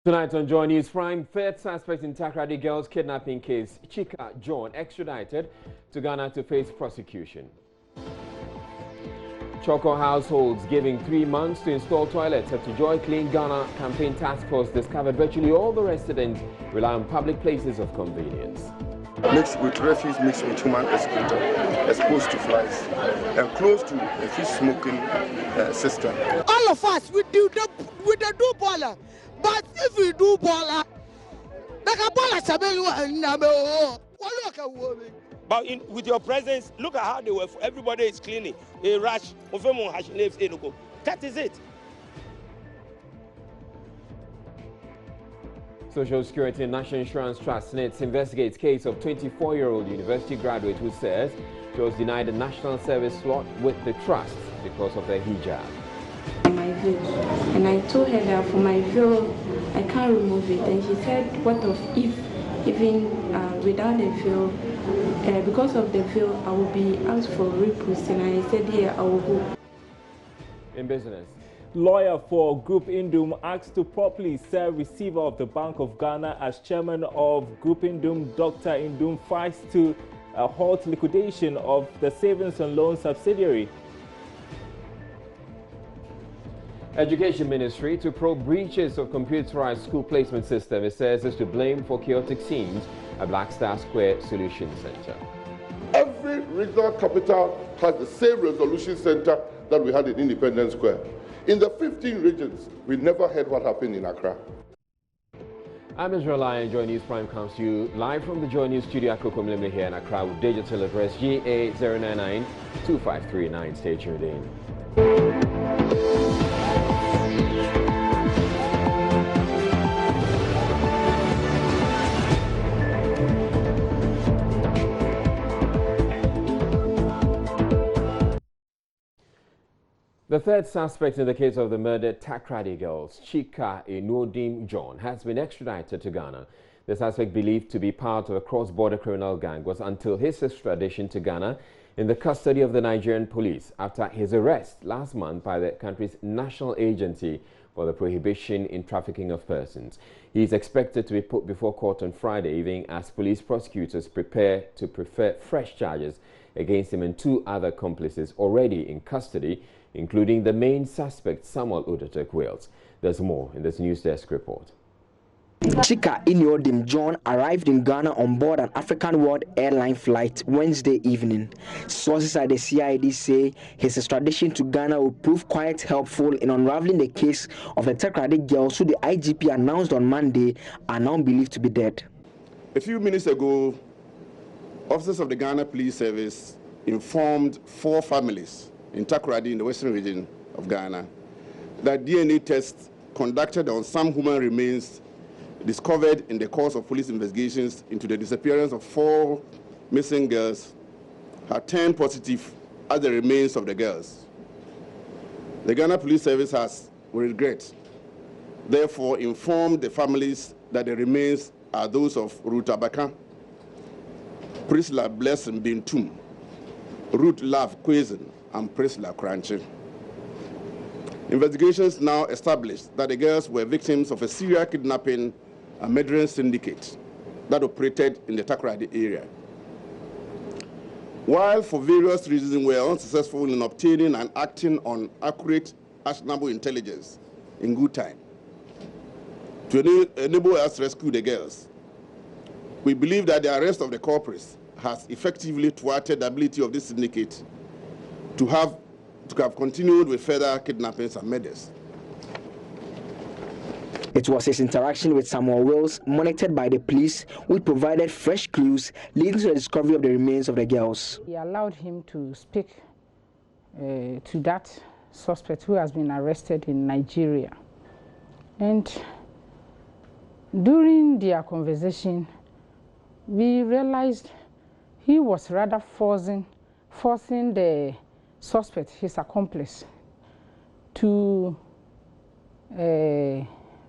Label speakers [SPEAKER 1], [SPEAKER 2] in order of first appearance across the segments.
[SPEAKER 1] Tonight on Joynews Prime, third suspect in Takoradi girls kidnapping case, Chika John, extradited to Ghana to face prosecution. Choco households giving 3 months to install toilets after Joy Clean Ghana campaign task force discovered virtually all the residents rely on public places of convenience.
[SPEAKER 2] Mixed with refuse, mixed with human excreta, exposed to flies, and close to a fish smoking system.
[SPEAKER 3] All of us, we do boiler. But if we do boiler, like a boiler,
[SPEAKER 4] but with your presence, look at how they were. Everybody is cleaning. A rush. That is it.
[SPEAKER 1] Social Security and National Insurance Trust NITS investigates case of 24-year-old university graduate who says she was denied a national service slot with the trust because of her hijab.
[SPEAKER 5] My veil, and I told her that for my veil I can't remove it, and she said, what of if even without the veil, because of the veil I will be asked for repose, and I said, yeah, I will go.
[SPEAKER 1] In business,
[SPEAKER 6] lawyer for Group Indum asked to properly serve receiver of the Bank of Ghana as chairman of Group Indum. Dr. Indum fights to halt liquidation of the savings and loan subsidiary.
[SPEAKER 1] Education Ministry to probe breaches of computerized school placement system. It says is to blame for chaotic scenes at Black Star Square Solution Center.
[SPEAKER 2] Every regional capital has the same resolution center that we had in Independence Square. In the 15 regions, we never heard what happened in Accra.
[SPEAKER 1] I'm Israel and Joy News Prime comes to you live from the Joy News studio at Kokomlemle here in Accra with digital address GA099-2539. Stay tuned in. The third suspect in the case of the murdered Takoradi girls, Chika John, has been extradited to Ghana. The suspect, believed to be part of a cross-border criminal gang, was until his extradition to Ghana in the custody of the Nigerian police after his arrest last month by the country's National Agency for the Prohibition in Trafficking of Persons. He is expected to be put before court on Friday evening as police prosecutors prepare to prefer fresh charges against him and 2 other accomplices already in custody, including the main suspect, Samuel Odotek Wales. There's more in this News Desk report.
[SPEAKER 7] Chika John arrived in Ghana on board an African World Airline flight Wednesday evening. Sources at the CID say his extradition to Ghana will prove quite helpful in unraveling the case of the Takoradi girls who the IGP announced on Monday are now believed to be dead.
[SPEAKER 2] A few minutes ago, officers of the Ghana Police Service informed 4 families in Takoradi in the western region of Ghana that DNA tests conducted on some human remains discovered in the course of police investigations into the disappearance of 4 missing girls had turned positive as the remains of the girls. The Ghana Police Service has, with regret, therefore informed the families that the remains are those of Ruth Abaka, Priscilla Blessing Bintum, Ruth Love Quazen, and Priscilla Cranche. Investigations now established that the girls were victims of a serial kidnapping and murdering syndicate that operated in the Takoradi area. While for various reasons we were unsuccessful in obtaining and acting on accurate, actionable intelligence in good time to enable us to rescue the girls, we believe that the arrest of the culprits has effectively thwarted the ability of this syndicate to have continued with further kidnappings and murders.
[SPEAKER 7] It was his interaction with Samuel Wills, monitored by the police, which provided fresh clues leading to the discovery of the remains of the girls.
[SPEAKER 8] He allowed him to speak to that suspect who has been arrested in Nigeria. And during their conversation, we realized he was rather forcing the suspect, his accomplice, to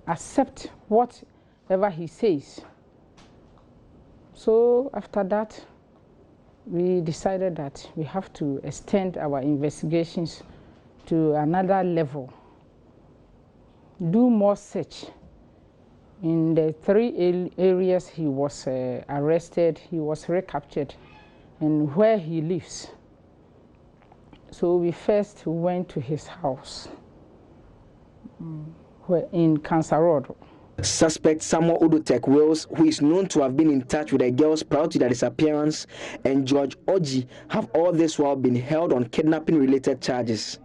[SPEAKER 8] accept whatever he says. So after that, we decided that we have to extend our investigations to another level do more search in the 3 areas he was arrested, he was recaptured, and where he lives. So we first went to his house in Kansarod.
[SPEAKER 7] Suspect Samuel Udotek Wills, who is known to have been in touch with the girls prior to their disappearance, and George Oji have all this while been held on kidnapping-related charges.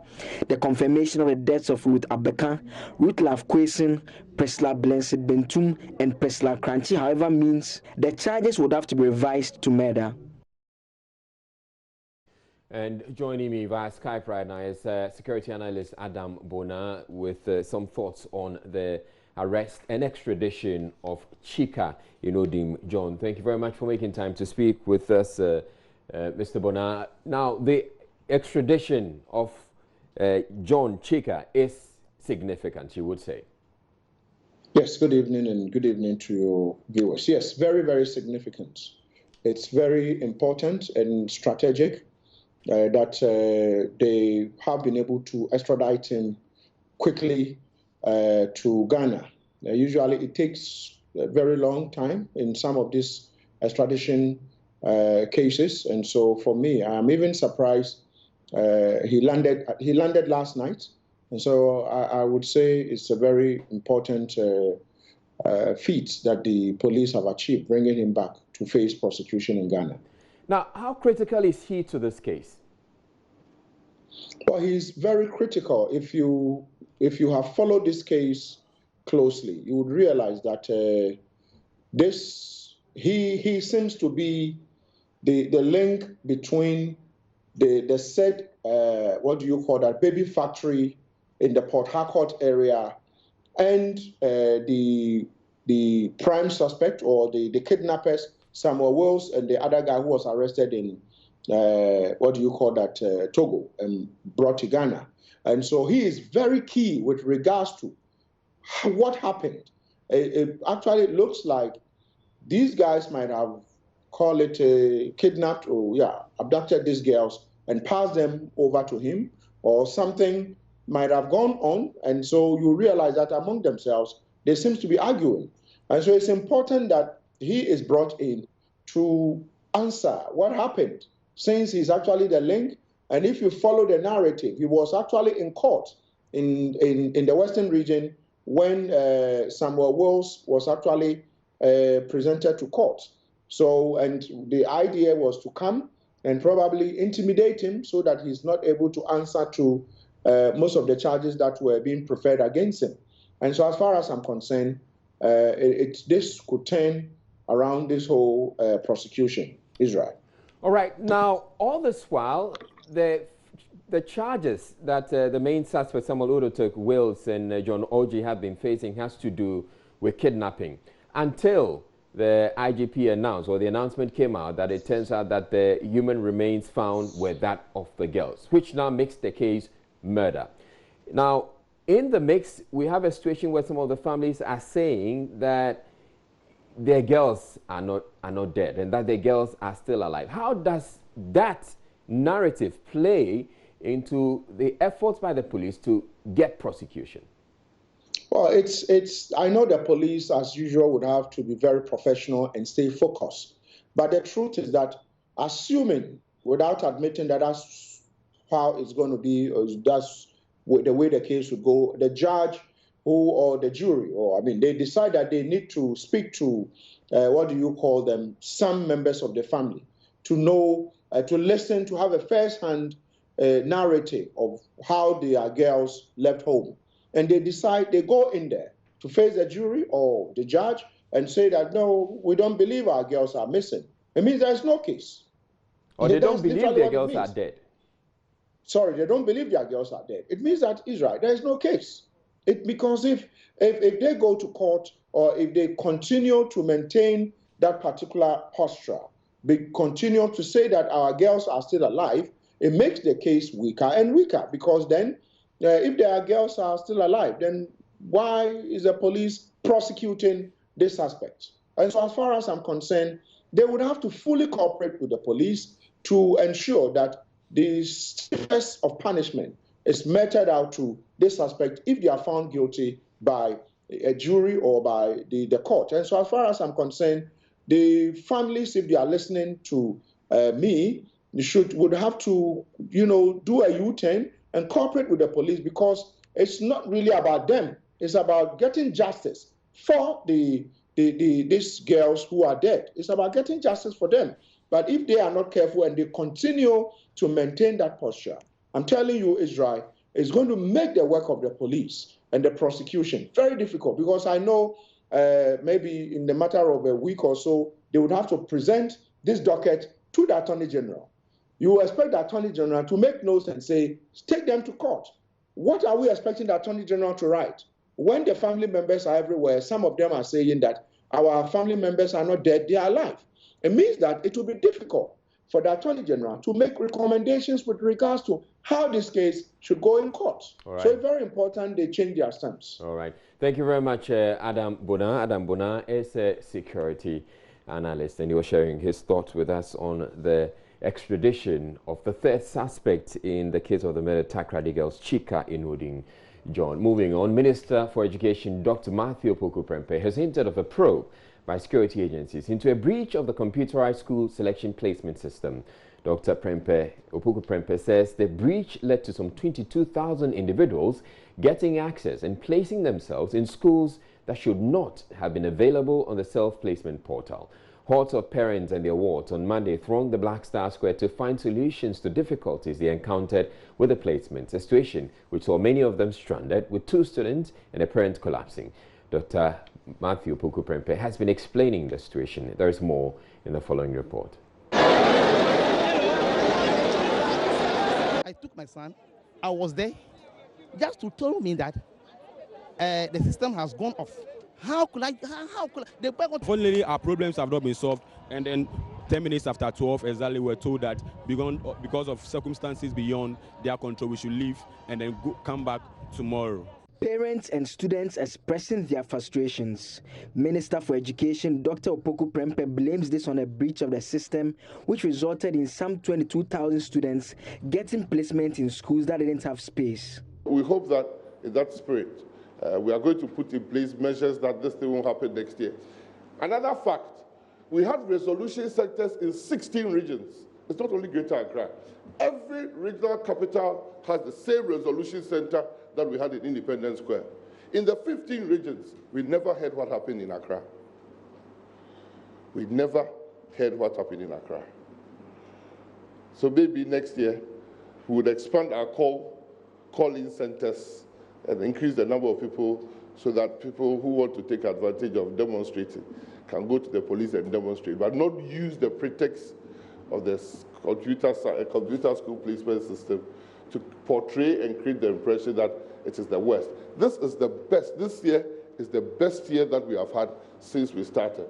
[SPEAKER 7] The confirmation of the deaths of Ruth Abeka, Ruth Love Kwesen, Priscilla Blensid Bentum, and Priscilla Cranchi, however, means the charges would have to be revised to murder.
[SPEAKER 1] And joining me via Skype right now is security analyst Adam Bona with some thoughts on the arrest and extradition of Chika Inodim John. Thank you very much for making time to speak with us, Mr. Bona. Now, the extradition of John Chika is significant, you would say.
[SPEAKER 9] Yes, good evening and good evening to your viewers. Yes, very, very significant. It's very important and strategic that they have been able to extradite him quickly to Ghana. Usually it takes a very long time in some of these extradition cases. And so for me, I'm even surprised he landed last night. And so I would say it's a very important feat that the police have achieved, bringing him back to face prosecution in Ghana.
[SPEAKER 1] Now, how critical is he to this case?
[SPEAKER 9] Well, he's very critical. If you have followed this case closely, you would realize that he seems to be the link between the said what do you call that, baby factory in the Port Harcourt area and the prime suspect or the kidnappers, Samuel Wills, and the other guy who was arrested in what do you call that, Togo, and brought to Ghana. And so he is very key with regards to what happened. It actually looks like these guys might have called it kidnapped or abducted these girls and passed them over to him, or something might have gone on. And so you realize that among themselves, they seem to be arguing. And so it's important that he is brought in to answer what happened, since he's actually the link. And if you follow the narrative, he was actually in court in the Western region when Samuel Wills was actually presented to court. So, and the idea was to come and probably intimidate him so that he's not able to answer to most of the charges that were being preferred against him. And so as far as I'm concerned, this could turn around this whole prosecution, Israel.
[SPEAKER 1] All right. Now, all this while, the charges that the main suspect, Samuel Udotek Wills and John Oji, have been facing has to do with kidnapping. Until the IGP announced, or the announcement came out, that it turns out that the human remains found were that of the girls, which now makes the case murder. Now, in the mix, we have a situation where some of the families are saying that their girls are not dead and that their girls are still alive. How does that narrative play into the efforts by the police to get prosecution?
[SPEAKER 9] Well, I know the police, as usual, would have to be very professional and stay focused. But the truth is that, assuming, without admitting that that's how it's going to be, or that's the way the case would go, the judge or the jury, they decide that they need to speak to, what do you call them, some members of the family, to know, to listen, to have a first-hand narrative of how their girls left home. And they decide, they go in there to face the jury or the judge and say that, no, we don't believe our girls are missing. It means there's no case.
[SPEAKER 1] Or they don't believe their girls are dead.
[SPEAKER 9] Sorry, they don't believe their girls are dead. It means that, Israel, there is no case. Because if they go to court, or if they continue to maintain that particular posture, they continue to say that our girls are still alive, it makes the case weaker and weaker. Because then, if their girls are still alive, then why is the police prosecuting this suspect? And so as far as I'm concerned, they would have to fully cooperate with the police to ensure that the stress of punishment is meted out to this suspect if they are found guilty by a jury or by the court. And so as far as I'm concerned, the families, if they are listening to me, would have to, do a U-turn and cooperate with the police, because it's not really about them. It's about getting justice for these girls who are dead. It's about getting justice for them. But if they are not careful and they continue to maintain that posture, I'm telling you, Israel, it's going to make the work of the police and the prosecution very difficult, because I know maybe in the matter of a week or so, they would have to present this docket to the Attorney General. You expect the Attorney General to make notes and say, take them to court. What are we expecting the Attorney General to write? When the family members are everywhere, some of them are saying that our family members are not dead, they are alive. It means that it will be difficult for the Attorney General to make recommendations with regards to how this case should go in court. Right. So it's very important they change their stance.
[SPEAKER 1] All right. Thank you very much, Adam Bona. Adam Bona is a security analyst, and he was sharing his thoughts with us on the extradition of the third suspect in the case of the murdered Takoradi girls, Chika Inoding John. Moving on, Minister for Education Dr. Matthew Opoku Prempeh has hinted of a probe by security agencies into a breach of the computerized school selection placement system. Dr. Opoku Prempeh says the breach led to some 22,000 individuals getting access and placing themselves in schools that should not have been available on the self-placement portal. Hordes of parents and their wards on Monday thronged the Black Star Square to find solutions to difficulties they encountered with the placements, a situation which saw many of them stranded, with 2 students and a parent collapsing. Dr. Matthew Opoku Prempeh has been explaining the situation. There is more in the following report.
[SPEAKER 10] I took my son. I was there just to tell me that the system has gone off. How could I?
[SPEAKER 4] Unfortunately, our problems have not been solved, and then 10 minutes after 12, exactly, we're told that because of circumstances beyond their control, we should leave and then come back tomorrow.
[SPEAKER 7] Parents and students expressing their frustrations. Minister for Education Dr. Opoku Prempeh blames this on a breach of the system, which resulted in some 22,000 students getting placement in schools that didn't have space.
[SPEAKER 11] We hope that in that spirit, we are going to put in place measures that this thing won't happen next year. Another fact, we have resolution centers in 16 regions. It's not only Greater Accra. Every regional capital has the same resolution center that we had in Independence Square. In the 15 regions, we never heard what happened in Accra. We never heard what happened in Accra. So maybe next year, we would expand our call-in centers and increase the number of people so that people who want to take advantage of demonstrating can go to the police and demonstrate, but not use the pretext of the computer school placement system to portray and create the impression that it is the worst. This is the best. This year is the best year that we have had since we started.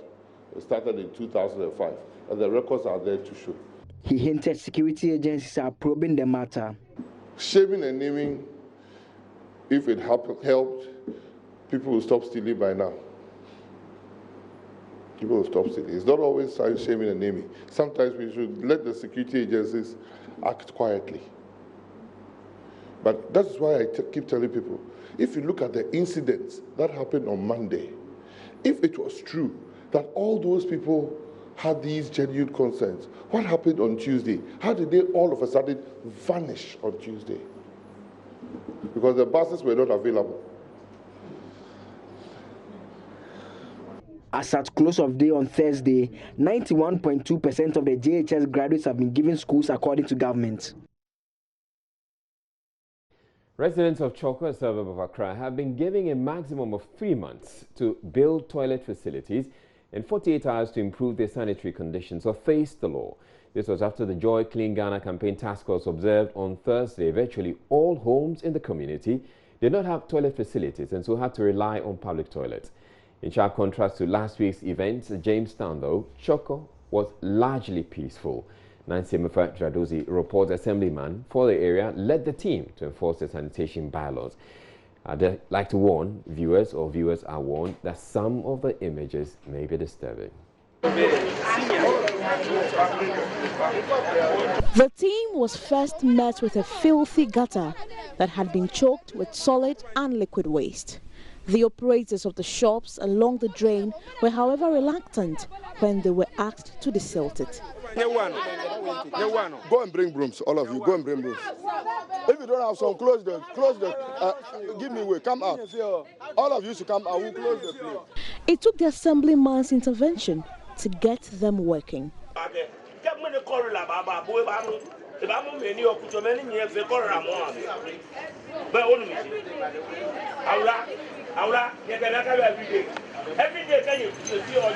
[SPEAKER 11] We started in 2005, and the records are there to show.
[SPEAKER 7] He hinted security agencies are probing the matter.
[SPEAKER 11] Shaming and naming, if it helped, people will stop stealing by now. People will stop stealing. It's not always shaming and naming. Sometimes we should let the security agencies act quietly. But that's why I keep telling people, if you look at the incidents that happened on Monday, if it was true that all those people had these genuine concerns, what happened on Tuesday? How did they all of a sudden vanish on Tuesday? Because the buses were not available.
[SPEAKER 7] As at close of day on Thursday, 91.2% of the JHS graduates have been given schools according to government.
[SPEAKER 1] Residents of Choko, a suburb of Accra, have been given a maximum of 3 months to build toilet facilities and 48 hours to improve their sanitary conditions or face the law. This was after the Joy Clean Ghana campaign task force observed on Thursday virtually all homes in the community did not have toilet facilities and so had to rely on public toilets. In sharp contrast to last week's events at Jamestown, though, Choko was largely peaceful. Nancy Mfa-Dradozi, reports assemblyman for the area, led the team to enforce the sanitation bylaws. I'd like to warn viewers, or viewers are warned, that some of the images may be disturbing.
[SPEAKER 12] The team was first met with a filthy gutter that had been choked with solid and liquid waste. The operators of the shops along the drain were, however, reluctant when they were asked to desilt it.
[SPEAKER 2] Go and bring brooms, all of you. Go and bring brooms. If you don't have some, close the. Give me way. Come out. All of you should come. I will close the place.
[SPEAKER 12] It took the assemblyman's intervention to get them working.
[SPEAKER 13] Every day can you see on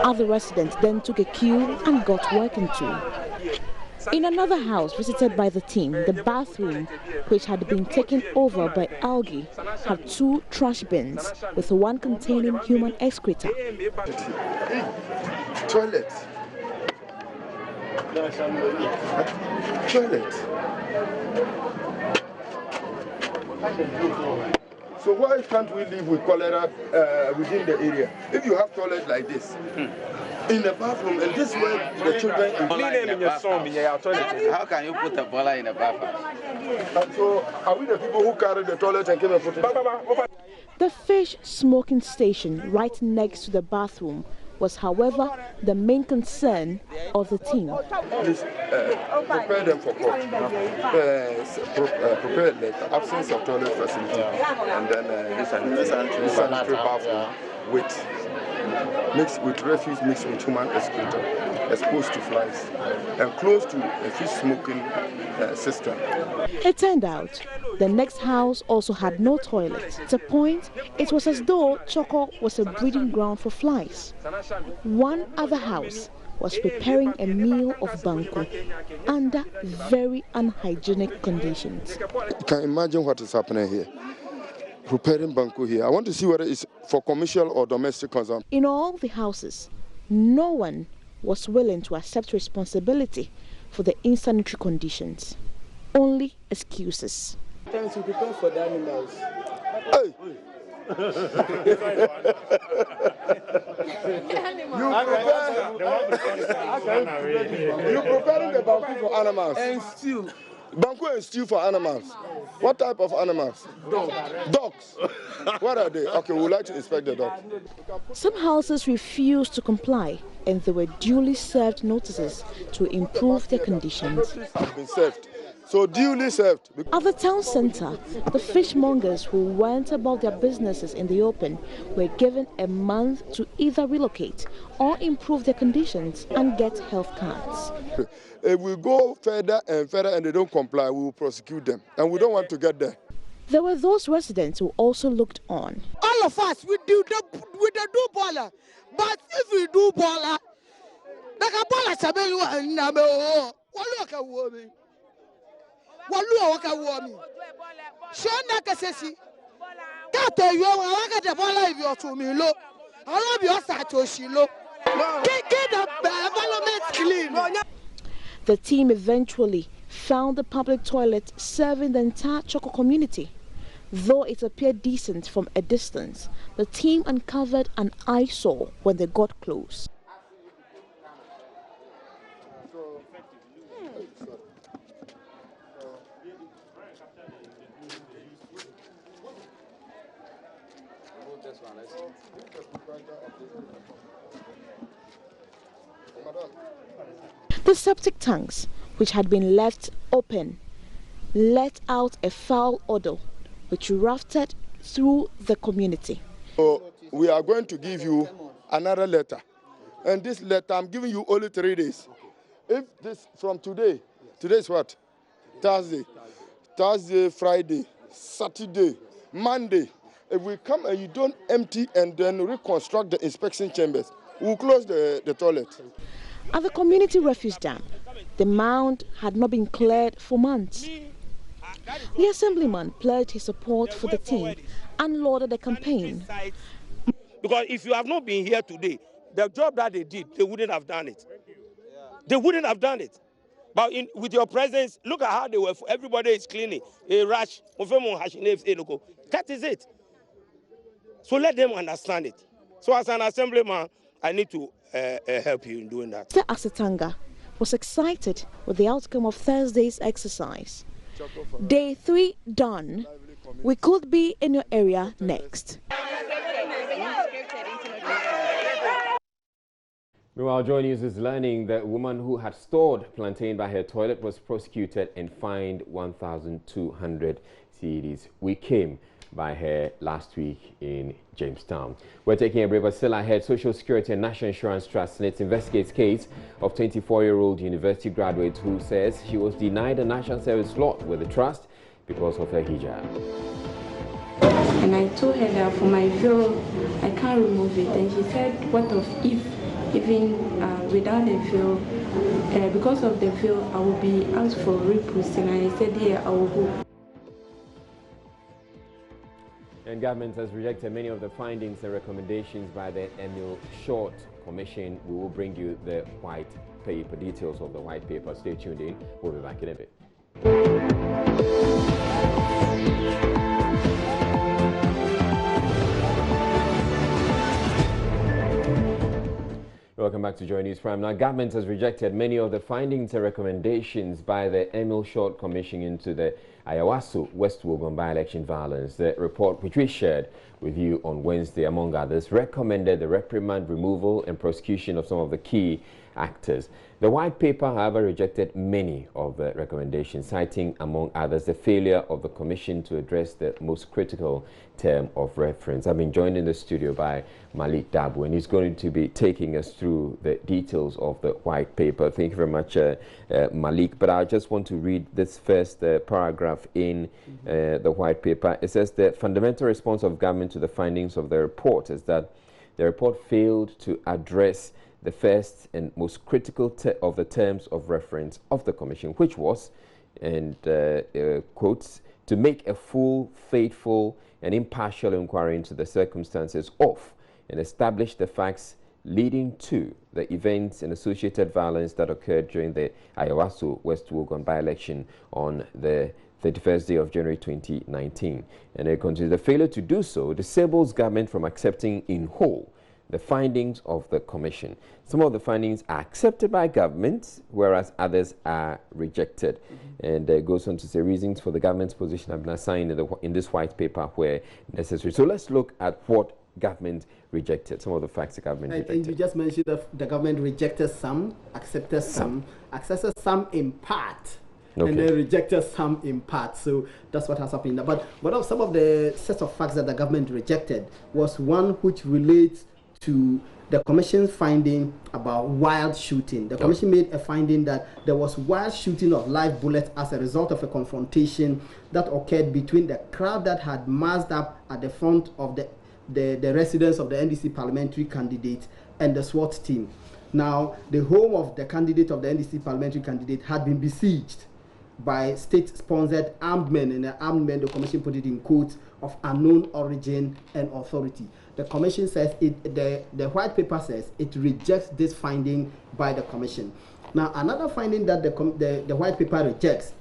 [SPEAKER 12] Other residents then took a cue and got working too. In another house visited by the team, the bathroom, which had been taken over by algae, had 2 trash bins, with one containing human excreta.
[SPEAKER 2] Toilet. Toilet. So why can't we live with cholera within the area? If you have toilet like this, in the bathroom, and this way the children...
[SPEAKER 14] How can you put a bola in a bathroom?
[SPEAKER 2] And so, are we the people who carry the toilet and came and put it?
[SPEAKER 12] The fish smoking station right next to the bathroom was, however, the main concern of the team.
[SPEAKER 2] Please prepare them for court. Prepare the absence of toilet facility, and then this sanitary bathroom mixed with refuse, mixed with human excreta, exposed to flies, and close to a fish smoking system.
[SPEAKER 12] It turned out the next house also had no toilet. At a point, it was as though Choco was a breeding ground for flies. One other house was preparing a meal of banku under very unhygienic conditions.
[SPEAKER 2] You can imagine what is happening here. Preparing banku here. I want to see whether it's for commercial or domestic consumption.
[SPEAKER 12] In all the houses, no one was willing to accept responsibility for the insanitary conditions. Only excuses.
[SPEAKER 3] Sometimes you prepare for the animals.
[SPEAKER 2] Hey! You preparing the banku for animals.
[SPEAKER 3] And stew.
[SPEAKER 2] Banku and stew for animals. What type of animals? Dogs. What are they? Okay, we would like to inspect the dogs.
[SPEAKER 12] Some houses refused to comply, and they were duly served notices to improve their conditions.
[SPEAKER 2] Have been served. So duly served.
[SPEAKER 12] At the town centre, the fishmongers who went about their businesses in the open were given a month to either relocate or improve their conditions and get health cards.
[SPEAKER 2] If we go further and further and they don't comply, we will prosecute them. And we don't want to get there.
[SPEAKER 12] There were those residents who also looked on.
[SPEAKER 3] All of us, we do baller. But if we do baller, like a baller,
[SPEAKER 12] the team eventually found the public toilet serving the entire Choco community. Though it appeared decent from a distance, the team uncovered an eyesore when they got close. The septic tanks, which had been left open, let out a foul odor which wafted through the community.
[SPEAKER 2] So we are going to give you another letter. And this letter, I'm giving you only 3 days. If this, from today is what? Thursday, Friday, Saturday, Monday. If we come and you don't empty and then reconstruct the inspection chambers, we'll close the toilet.
[SPEAKER 12] At the community refuse dam, the mound had not been cleared for months. The assemblyman pledged his support for the team and lauded the campaign.
[SPEAKER 13] Because if you have not been here today, the job that they did, they wouldn't have done it. They wouldn't have done it. But with your presence, look at how they were. Everybody is cleaning. A rush. That is it. So let them understand it. So as an assemblyman, I need to help you in doing that.
[SPEAKER 12] Mr. Asitanga was excited with the outcome of Thursday's exercise. Day 3 done. We could be in your area next.
[SPEAKER 1] Meanwhile, Joynews is learning that a woman who had stored plantain by her toilet was prosecuted and fined 1,200 cedis. We came by her last week in Jamestown. We're taking a break, but still ahead. Social Security and National Insurance Trust NITS investigates case of 24-year-old university graduate who says she was denied a national service slot with the trust because of her hijab.
[SPEAKER 5] And I told her that for my veil, I can't remove it. And she said, what of if, even without the veil, because of the veil, I will be asked for reposting. And I said, yeah, I will go.
[SPEAKER 1] And government has rejected many of the findings and recommendations by the Emil Short Commission. We will bring you the white paper, details of the white paper. Stay tuned in. We'll be back in a bit. Welcome back to Joynews Prime. Now, government has rejected many of the findings and recommendations by the Emil Short Commission into the Ayawaso West Wogan by-election violence. The report, which we shared with you on Wednesday, among others, recommended the reprimand, removal and prosecution of some of the key actors. The white paper, however, rejected many of the recommendations, citing, among others, the failure of the Commission to address the most critical term of reference. I've been joined in the studio by Malik Dabu, and he's going to be taking us through the details of the white paper. Thank you very much, Malik. But I just want to read this first paragraph in the white paper. It says the fundamental response of government to the findings of the report is that the report failed to address the first and most critical of the terms of reference of the Commission, which was, and quotes, to make a full, faithful and impartial inquiry into the circumstances of and establish the facts leading to the events and associated violence that occurred during the Ayawaso West Wogan by-election on the 31st day of January 2019. And it continues, the failure to do so disables government from accepting in whole the findings of the Commission. Some of the findings are accepted by government, whereas others are rejected. And it goes on to say reasons for the government's position have been assigned in this white paper where necessary. So let's look at what government rejected, some of the facts the government rejected.
[SPEAKER 15] And you just mentioned that the government rejected some, accepted some, accepted some in part, and then rejected some in part. So that's what has happened. But one of some of the sets of facts that the government rejected was one which relates to the Commission's finding about wild shooting. The Commission made a finding that there was wild shooting of live bullets as a result of a confrontation that occurred between the crowd that had massed up at the front of the residence of the NDC parliamentary candidate and the SWAT team. Now, the home of the candidate of the NDC parliamentary candidate had been besieged by state-sponsored armed men, and the armed men, the Commission put it in quotes, of unknown origin and authority. The Commission says, the white paper says, it rejects this finding by the Commission. Now, another finding that the white paper rejects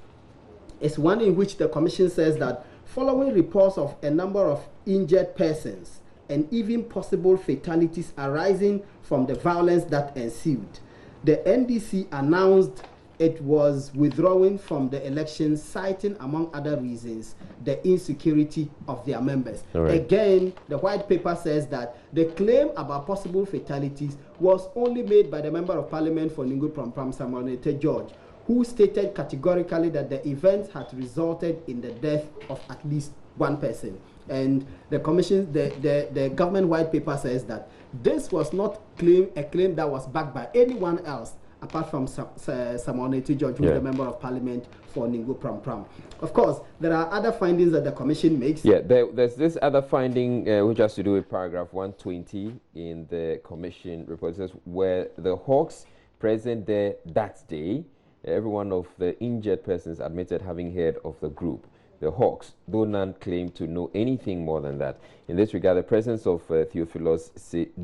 [SPEAKER 15] is one in which the Commission says that following reports of a number of injured persons and even possible fatalities arising from the violence that ensued, the NDC announced it was withdrawing from the election, citing, among other reasons, the insecurity of their members. Again, the white paper says that the claim about possible fatalities was only made by the Member of Parliament for Ningo Prampram, Samuel Nete George, who stated categorically that the event had resulted in the death of at least one person. And the Commission, the government white paper says that this was not a claim that was backed by anyone else apart from Samuel Nete George, who is the Member of Parliament for Ningo Prampram. Of course, there are other findings that the Commission makes. Yeah,
[SPEAKER 1] there's this other finding which has to do with paragraph 120 in the Commission report. It says, where the Hawks present there that day, every one of the injured persons admitted having heard of the group. The Hawks, though none claimed to know anything more than that. In this regard, the presence of Theophilus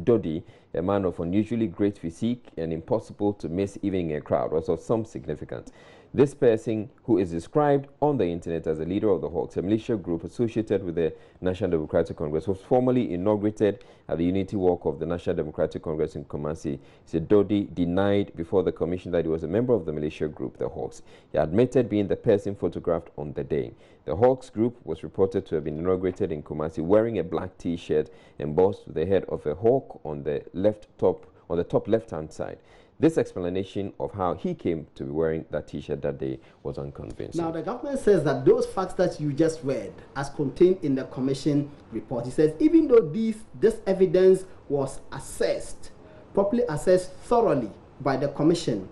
[SPEAKER 1] Dodi, a man of unusually great physique and impossible to miss even in a crowd, was of some significance. This person, who is described on the internet as a leader of the Hawks, a militia group associated with the National Democratic Congress, was formally inaugurated at the Unity Walk of the National Democratic Congress in Kumasi. Dodi denied before the commission that he was a member of the militia group, the Hawks. He admitted being the person photographed on the day. The Hawks group was reported to have been inaugurated in Kumasi wearing a black T-shirt embossed with the head of a hawk on the top left-hand side. This explanation of how he came to be wearing that T-shirt that day was unconvincing.
[SPEAKER 15] Now, the government says that those facts that you just read, as contained in the commission report, it says even though this evidence was properly assessed thoroughly by the commission,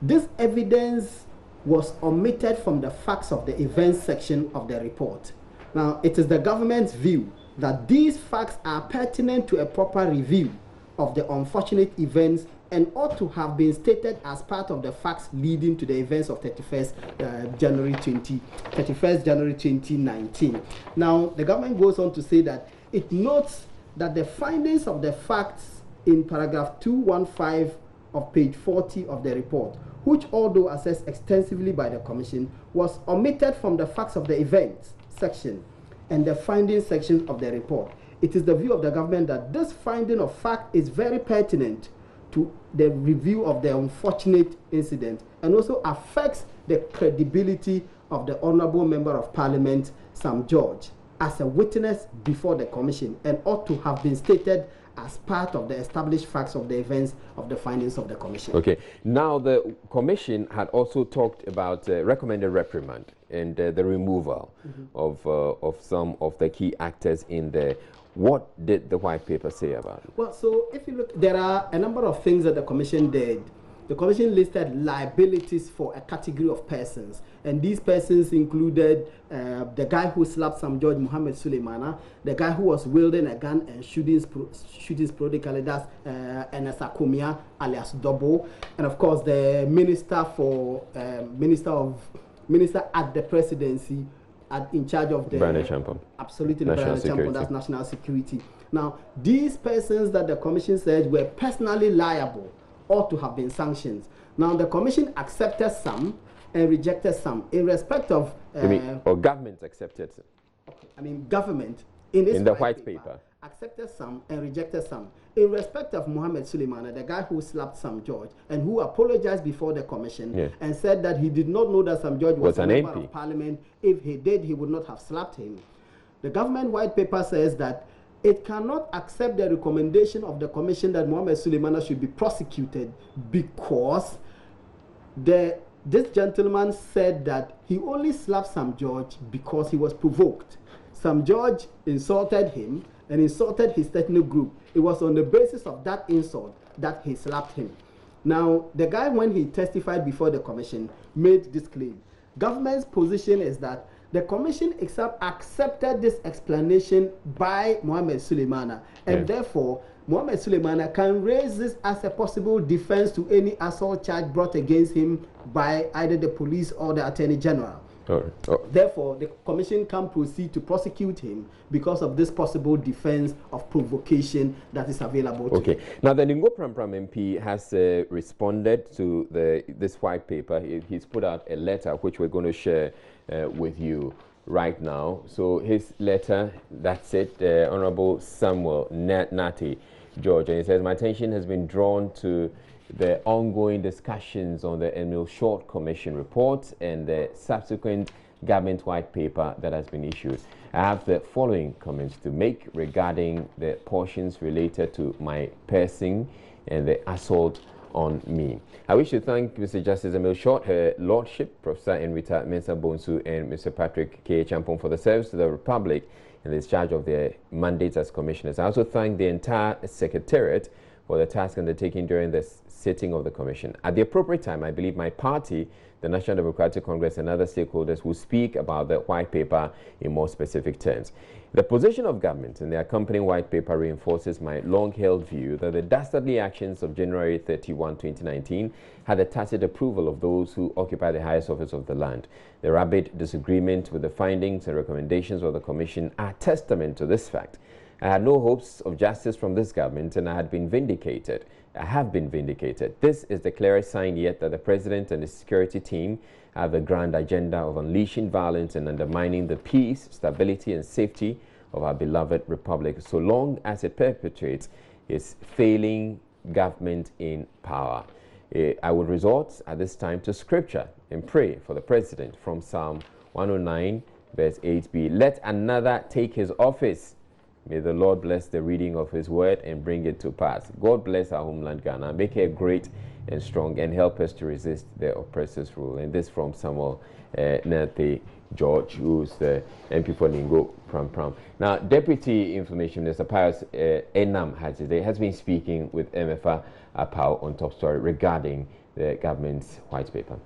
[SPEAKER 15] this evidence was omitted from the facts of the events section of the report. Now, it is the government's view that these facts are pertinent to a proper review of the unfortunate events and ought to have been stated as part of the facts leading to the events of 31st January 2019. Now, the government goes on to say that it notes that the findings of the facts in paragraph 215 of page 40 of the report, which although assessed extensively by the commission, was omitted from the facts of the events section and the findings section of the report. It is the view of the government that this finding of fact is very pertinent to the review of the unfortunate incident and also affects the credibility of the Honorable Member of Parliament, Sam George, as a witness before the commission and ought to have been stated as part of the established facts of the events of the findings of the commission.
[SPEAKER 1] Okay. Now, the commission had also talked about recommended reprimand and the removal of some of the key actors in there. What did the white paper say about it?
[SPEAKER 15] Well, so if you look, there are a number of things that the commission did. The commission listed liabilities for a category of persons, and these persons included the guy who slapped Sam George, Mohammed Suleimana, the guy who was wielding a gun and shooting sporadically, that's Enesa Kumia, alias Dobo, and of course the minister at the presidency, in charge of the absolutely national security. That's national security. Now, these persons that the commission said were personally liable ought to have been sanctioned. Now, the commission accepted some and rejected some in respect of.
[SPEAKER 1] Or government accepted some?
[SPEAKER 15] I mean, government in
[SPEAKER 1] the white paper
[SPEAKER 15] accepted some and rejected some. In respect of Mohammed Suleimana, the guy who slapped Sam George and who apologized before the commission and said that he did not know that Sam George was a member of parliament. If he did, he would not have slapped him. The government white paper says that it cannot accept the recommendation of the commission that Mohammed Suleimana should be prosecuted because this gentleman said that he only slapped Sam George because he was provoked. Sam George insulted him and insulted his ethnic group. It was on the basis of that insult that he slapped him. Now, the guy, when he testified before the commission, made this claim. Government's position is that the commission accepted this explanation by Mohammed Suleimana, and therefore, Mohammed Suleimana can raise this as a possible defense to any assault charge brought against him by either the police or the Attorney General. Therefore, the commission can proceed to prosecute him because of this possible defense of provocation that is available to him.
[SPEAKER 1] Now, the Ningo Prampram MP has responded to this white paper. He's put out a letter which we're going to share with you right now. So his letter, that's it, Honorable Samuel Nati George, and he says, my attention has been drawn to the ongoing discussions on the Emil Short Commission report and the subsequent government white paper that has been issued. I have the following comments to make regarding the portions related to my person and the assault on me. I wish to thank Mr. Justice Emil Short, Her Lordship, Professor Enrita Mensah Bonsu, and Mr. Patrick K. Champong for the service to the Republic and the discharge of their mandates as commissioners. I also thank the entire Secretariat for the task undertaken during the sitting of the commission. At the appropriate time, I believe my party, the National Democratic Congress, and other stakeholders will speak about the white paper in more specific terms. The position of government in the accompanying white paper reinforces my long-held view that the dastardly actions of January 31, 2019 had the tacit approval of those who occupy the highest office of the land. The rabid disagreement with the findings and recommendations of the commission are testament to this fact. I had no hopes of justice from this government, and I have been vindicated. This is the clearest sign yet that the president and his security team have a grand agenda of unleashing violence and undermining the peace, stability, and safety of our beloved republic, so long as it perpetuates its failing government in power. I would resort at this time to scripture and pray for the president from Psalm 109, verse 8b. Let another take his office. May the Lord bless the reading of his word and bring it to pass. God bless our homeland, Ghana. Make it great and strong and help us to resist the oppressor's rule. And this from Samuel Nate George, who's the MP for Ningo Pram. Now, Deputy Information Minister Pius Enam Hajide has been speaking with MFA Apau on Top Story regarding the government's white paper.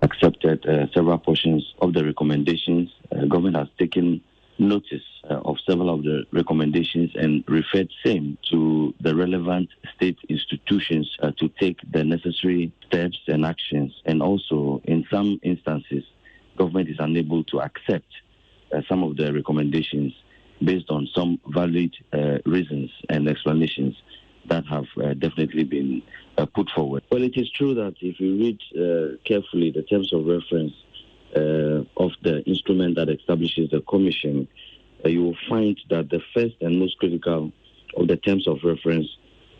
[SPEAKER 16] Accepted several portions of the recommendations. Government has taken notice of several of the recommendations and referred same to the relevant state institutions to take the necessary steps and actions. And also, in some instances, government is unable to accept some of the recommendations based on some valid reasons and explanations that have definitely been put forward. Well, it is true that if you read carefully the terms of reference of the instrument that establishes the commission, you will find that the first and most critical of the terms of reference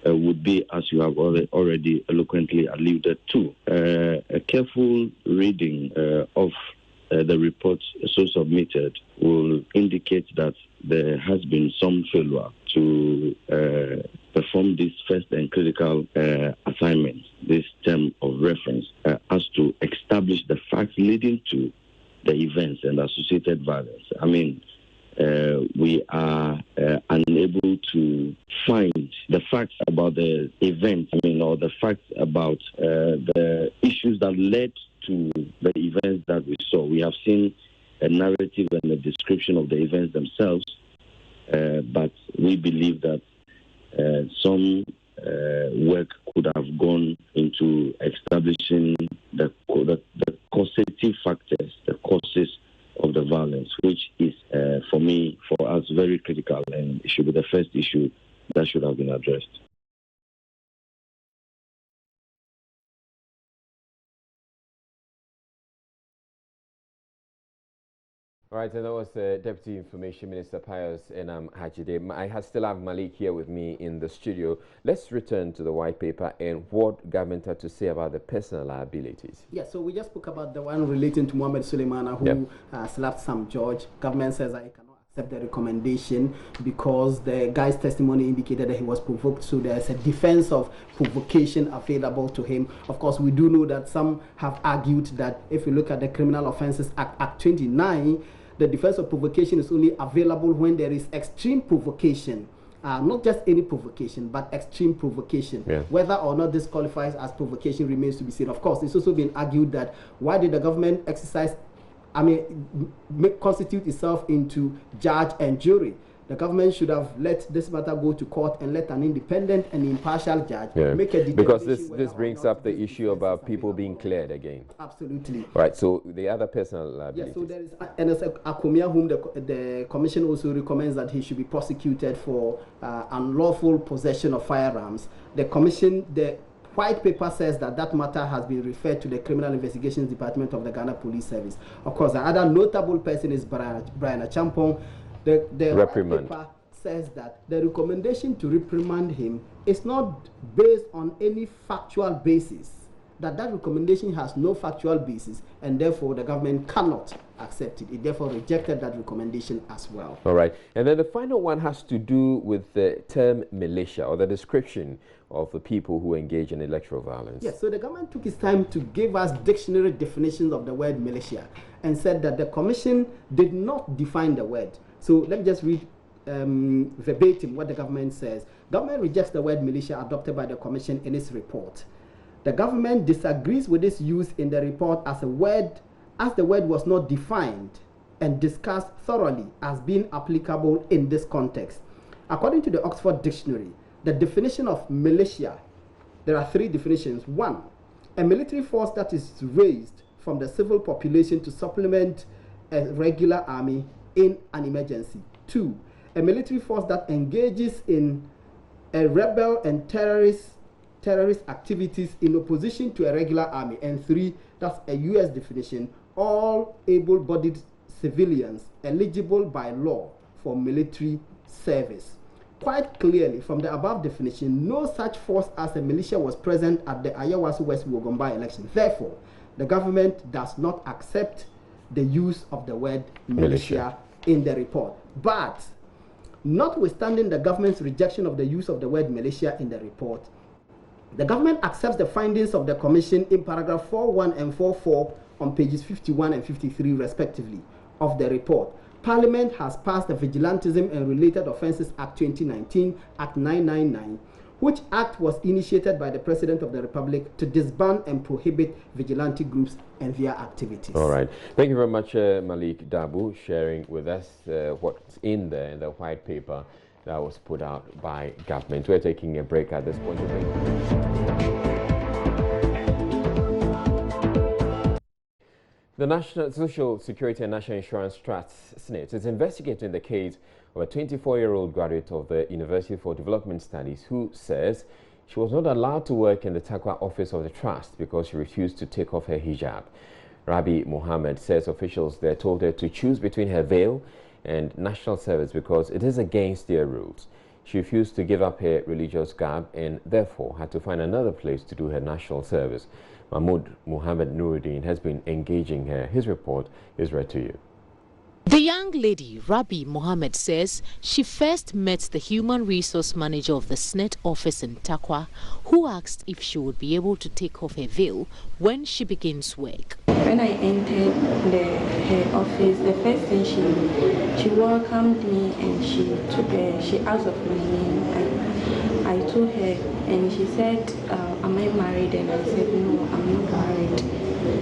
[SPEAKER 16] would be, as you have already eloquently alluded to, a careful reading of the report so submitted will indicate that there has been some failure to perform this first and critical assignment, this term of reference, as to establish the facts leading to the events and associated violence. I mean, we are unable to find the facts about the event, or the facts about the issues that led to the events that we saw. We have seen a narrative and a description of the events themselves, but we believe that some work could have gone into establishing the causative factors, the causes of the violence, which is, for us, very critical, and it should be the first issue that should have been addressed.
[SPEAKER 1] All right, and that was Deputy Information Minister Pius Enam Hajide. I still have Malik here with me in the studio. Let's return to the white paper and what government had to say about the personal liabilities.
[SPEAKER 15] Yeah, so we just spoke about the one relating to Mohammed Suleimana, who slapped Sam George. Government says I cannot accept the recommendation because the guy's testimony indicated that he was provoked, so there's a defense of provocation available to him. Of course, we do know that some have argued that if you look at the Criminal Offences Act 29, the defense of provocation is only available when there is extreme provocation. Not just any provocation, but extreme provocation. Yeah. Whether or not this qualifies as provocation remains to be seen. Of course, it's also been argued that why did the government constitute itself into judge and jury? The government should have let this matter go to court and let an independent and impartial judge make a determination.
[SPEAKER 1] Because this brings up the issue about people being cleared again.
[SPEAKER 15] Absolutely.
[SPEAKER 1] Right, so the other personal liabilities.
[SPEAKER 15] Yeah, so there is Ernest Akumia, whom the commission also recommends that he should be prosecuted for unlawful possession of firearms. The commission, the white paper says that matter has been referred to the Criminal Investigations Department of the Ghana Police Service. Of course, the other notable person is Brian Achampong. The reprimand paper says that the recommendation to reprimand him is not based on any factual basis, that recommendation has no factual basis, and therefore the government cannot accept it. It therefore rejected that recommendation as well.
[SPEAKER 1] All right. And then the final one has to do with the term militia, or the description of the people who engage in electoral violence.
[SPEAKER 15] Yes, so the government took its time to give us dictionary definitions of the word militia and said that the commission did not define the word. So let me just read verbatim what the government says. Government rejects the word militia adopted by the commission in its report. The government disagrees with its use in the report as the word was not defined and discussed thoroughly as being applicable in this context. According to the Oxford Dictionary, the definition of militia, there are 3 definitions. 1, a military force that is raised from the civil population to supplement a regular army in an emergency. 2, a military force that engages in a rebel and terrorist activities in opposition to a regular army. And 3, that's a U.S. definition, all able-bodied civilians eligible by law for military service. Quite clearly, from the above definition, no such force as a militia was present at the Ayawaso West Wogomba election. Therefore, the government does not accept the use of the word militia in the report. But, notwithstanding the government's rejection of the use of the word militia in the report, the government accepts the findings of the commission in paragraph 4.1 and 4.4 on pages 51 and 53 respectively of the report. Parliament has passed the Vigilantism and Related Offences Act 2019, Act 999, which act was initiated by the President of the Republic to disband and prohibit vigilante groups and their activities.
[SPEAKER 1] All right. Thank you very much, Malik Dabu, sharing with us what's in there in the white paper that was put out by government. We're taking a break at this point. The National Social Security and National Insurance Trust, SNIT, is investigating the case of a 24-year-old graduate of the University for Development Studies who says she was not allowed to work in the Takwa office of the trust because she refused to take off her hijab. Rabi Mohammed says officials there told her to choose between her veil and national service because it is against their rules. She refused to give up her religious garb and therefore had to find another place to do her national service. Mahmoud Muhammad Nuruddin has been engaging her. His report is read to you.
[SPEAKER 17] The young lady, Rabi Mohammed, says she first met the human resource manager of the SNET office in Takwa, who asked if she would be able to take off her veil when she begins work.
[SPEAKER 5] When I entered her office, the first thing she welcomed me and she asked of my name. I told her and she said, am I married? And I said, no, I'm not married.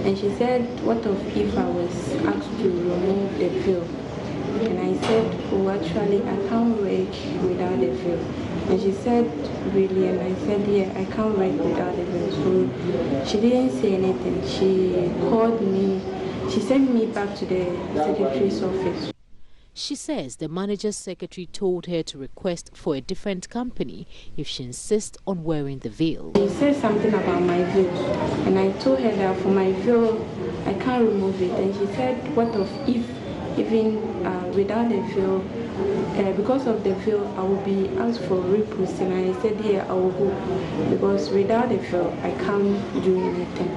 [SPEAKER 5] And she said, what if I was asked to remove the veil? And I said, oh, actually, I can't work without the veil. And she said, really? And I said, yeah, I can't work without the veil. So she didn't say anything. She called me. She sent me back to the secretary's office.
[SPEAKER 17] She says the manager's secretary told her to request for a different company if she insists on wearing the veil.
[SPEAKER 5] She said something about my veil, and I told her that for my veil, I can't remove it. And she said, what if even without the veil, because of the veil, I will be asked for repose. And I said, yeah, I will go, because without the veil, I can't do anything.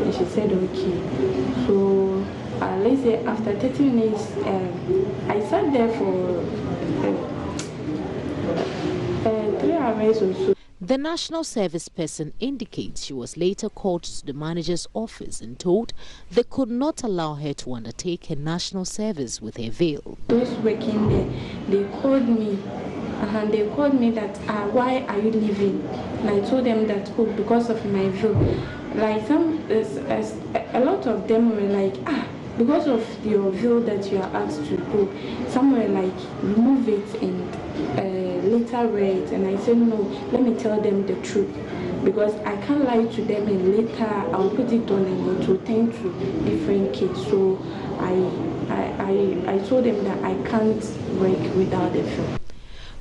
[SPEAKER 5] And she said, okay. So let's say after 30 minutes, I sat there for 3 hours or so.
[SPEAKER 17] The national service person indicates she was later called to the manager's office and told they could not allow her to undertake her national service with her veil.
[SPEAKER 5] Those working there, they called me. They called me that, why are you leaving? And I told them that, oh, because of my veil. Like a lot of them were like, because of your veil that you are asked to go, some were like, remove it and later wear it. And I said, no, let me tell them the truth, because I can't lie to them and later I'll put it on and it will turn to different kids. So I told them that I can't work without the veil.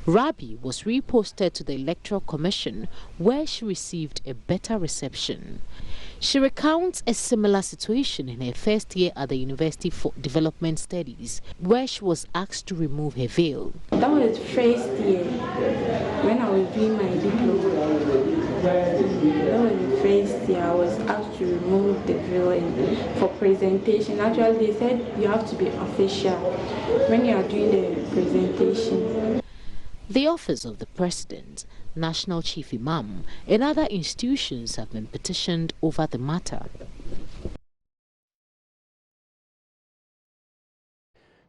[SPEAKER 17] Rabi was reposted to the Electoral Commission, where she received a better reception. She recounts a similar situation in her first year at the University for Development Studies, where she was asked to remove her veil.
[SPEAKER 5] That was first year when I was doing my diploma. That was the first year I was asked to remove the veil and for presentation. Actually, they said you have to be official when you are doing the presentation.
[SPEAKER 17] The office of the President, National Chief Imam, and other institutions have been petitioned over the matter.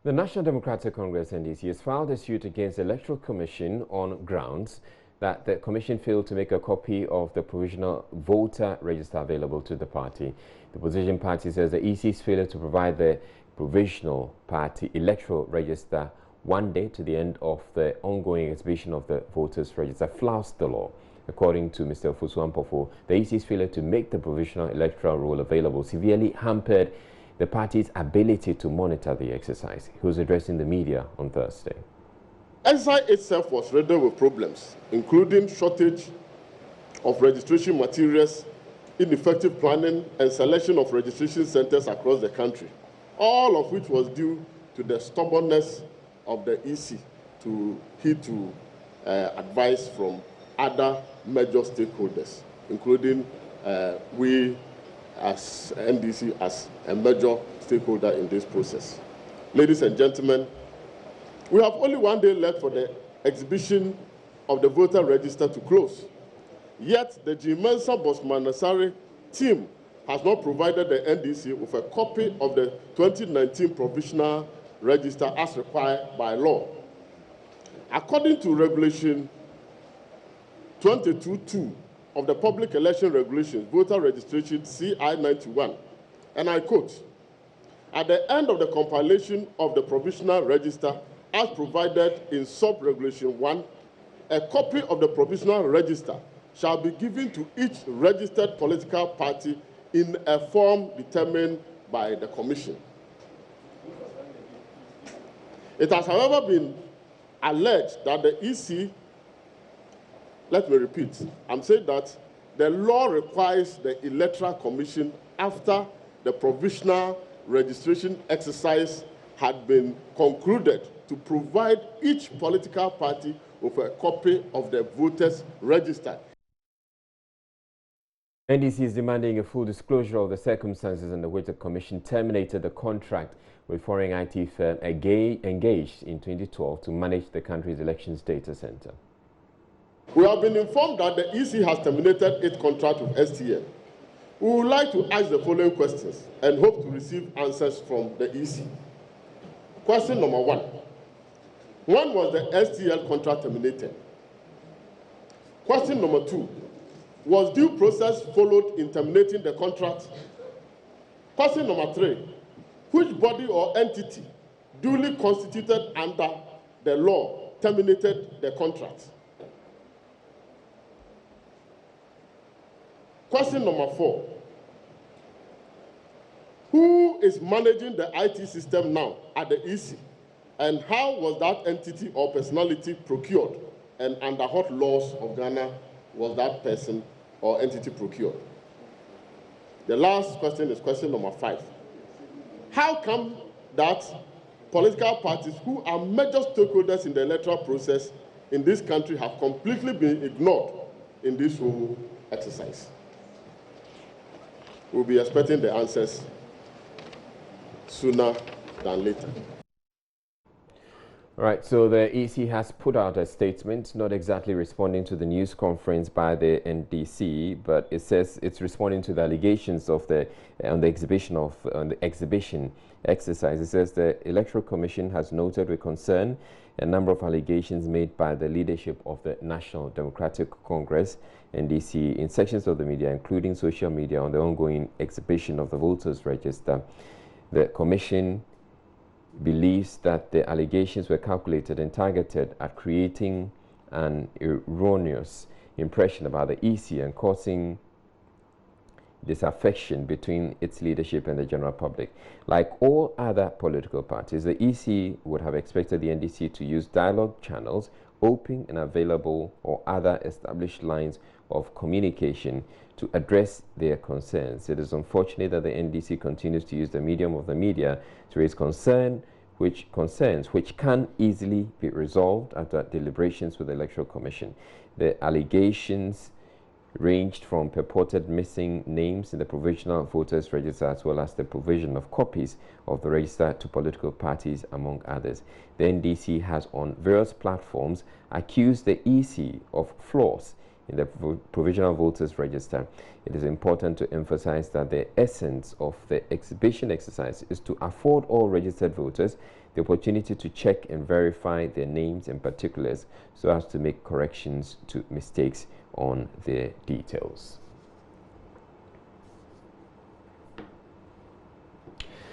[SPEAKER 1] The National Democratic Congress, NDC, has filed a suit against the Electoral Commission on grounds that the Commission failed to make a copy of the provisional voter register available to the party. The opposition party says the EC's failure to provide the provisional party electoral register one day to the end of the ongoing exhibition of the voters register flouts the law. According to Mr. Fusuampofo, the EC's failure to make the provisional electoral roll available severely hampered the party's ability to monitor the exercise. He was addressing the media on Thursday.
[SPEAKER 11] Exercise itself was riddled with problems, including shortage of registration materials, ineffective planning, and selection of registration centers across the country, all of which was due to the stubbornness of the EC to heed to advice from other major stakeholders, including we as NDC as a major stakeholder in this process. Ladies and gentlemen, we have only one day left for the exhibition of the voter register to close. Yet the Jimensa Bosmanasari team has not provided the NDC with a copy of the 2019 provisional register as required by law. According to Regulation 22.2 of the Public Election Regulations, Voter Registration CI 91, and I quote, "At the end of the compilation of the provisional register as provided in Sub-Regulation 1, a copy of the provisional register shall be given to each registered political party in a form determined by the Commission." It has, however, been alleged that the EC, let me repeat, I'm saying that the law requires the Electoral Commission, after the provisional registration exercise had been concluded, to provide each political party with a copy of the voters register.
[SPEAKER 1] NDC is demanding a full disclosure of the circumstances under which the Commission terminated the contract with foreign IT firm engaged in 2012 to manage the country's elections data center.
[SPEAKER 11] We have been informed that the EC has terminated its contract with STL. We would like to ask the following questions and hope to receive answers from the EC. Question number one: when was the STL contract terminated? Question number two: was due process followed in terminating the contract? Question number three: which body or entity duly constituted under the law terminated the contract? Question number four: who is managing the IT system now at the EC, and how was that entity or personality procured, and under what laws of Ghana was that person or entity procured? The last question is question number five: how come that political parties who are major stakeholders in the electoral process in this country have completely been ignored in this whole exercise? We'll be expecting the answers sooner than later.
[SPEAKER 1] All right, so the EC has put out a statement, not exactly responding to the news conference by the NDC, but it says it's responding to the allegations of the on the exhibition exercise. It says the Electoral Commission has noted with concern a number of allegations made by the leadership of the National Democratic Congress, NDC, in sections of the media, including social media, on the ongoing exhibition of the voters register. The Commission believes that the allegations were calculated and targeted at creating an erroneous impression about the EC and causing disaffection between its leadership and the general public. Like all other political parties, the EC would have expected the NDC to use dialogue channels, open and available, or other established lines of communication to address their concerns. It is unfortunate that the NDC continues to use the medium of the media to raise concerns which can easily be resolved after deliberations with the Electoral Commission. The allegations ranged from purported missing names in the provisional voters register, as well as the provision of copies of the register to political parties, among others. The NDC has on various platforms accused the EC of flaws in the provisional voters register. It is important to emphasize that the essence of the exhibition exercise is to afford all registered voters the opportunity to check and verify their names and particulars so as to make corrections to mistakes on their details.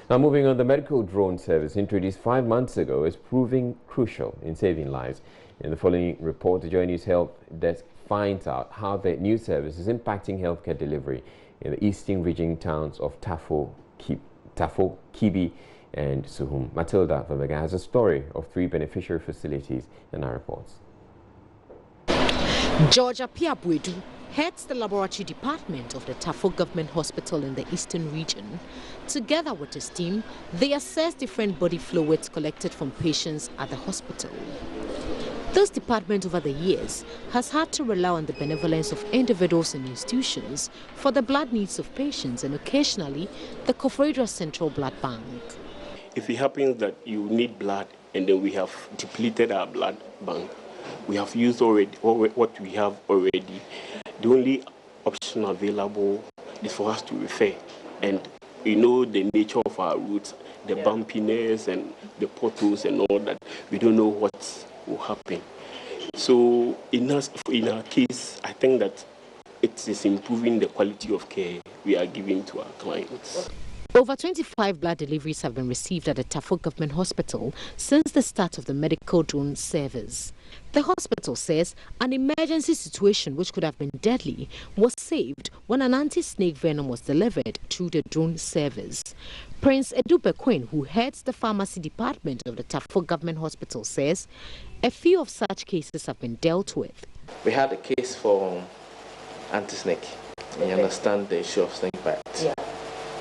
[SPEAKER 1] Now, moving on, the medical drone service introduced 5 months ago is proving crucial in saving lives. In the following report, the Joynews Health Desk finds out how the new service is impacting healthcare delivery in the eastern region towns of Tafo, Kibi, and Suhum. Matilda Vamega has a story of 3 beneficiary facilities in our reports.
[SPEAKER 17] Georgia Piabwedu heads the laboratory department of the Tafo Government Hospital in the eastern region. Together with his team, they assess different body fluids collected from patients at the hospital. This department over the years has had to rely on the benevolence of individuals and institutions for the blood needs of patients and occasionally the Takoradi Central Blood Bank.
[SPEAKER 18] If it happens that you need blood and then we have depleted our blood bank, we have used already what we have already, the only option available is for us to refer. And you know the nature of our routes, the bumpiness and the potholes and all that, we don't know what will happen. So in our case, I think that it is improving the quality of care we are giving to our clients.
[SPEAKER 17] Over 25 blood deliveries have been received at the Tafo Government Hospital since the start of the medical drone service. The hospital says an emergency situation which could have been deadly was saved when an anti-snake venom was delivered through the drone service. Prince Edupe Quinn, who heads the pharmacy department of the Tafo Government Hospital, says a few of such cases have been dealt with.
[SPEAKER 19] We had a case for anti-snake. You understand the issue of snake bite. Yeah.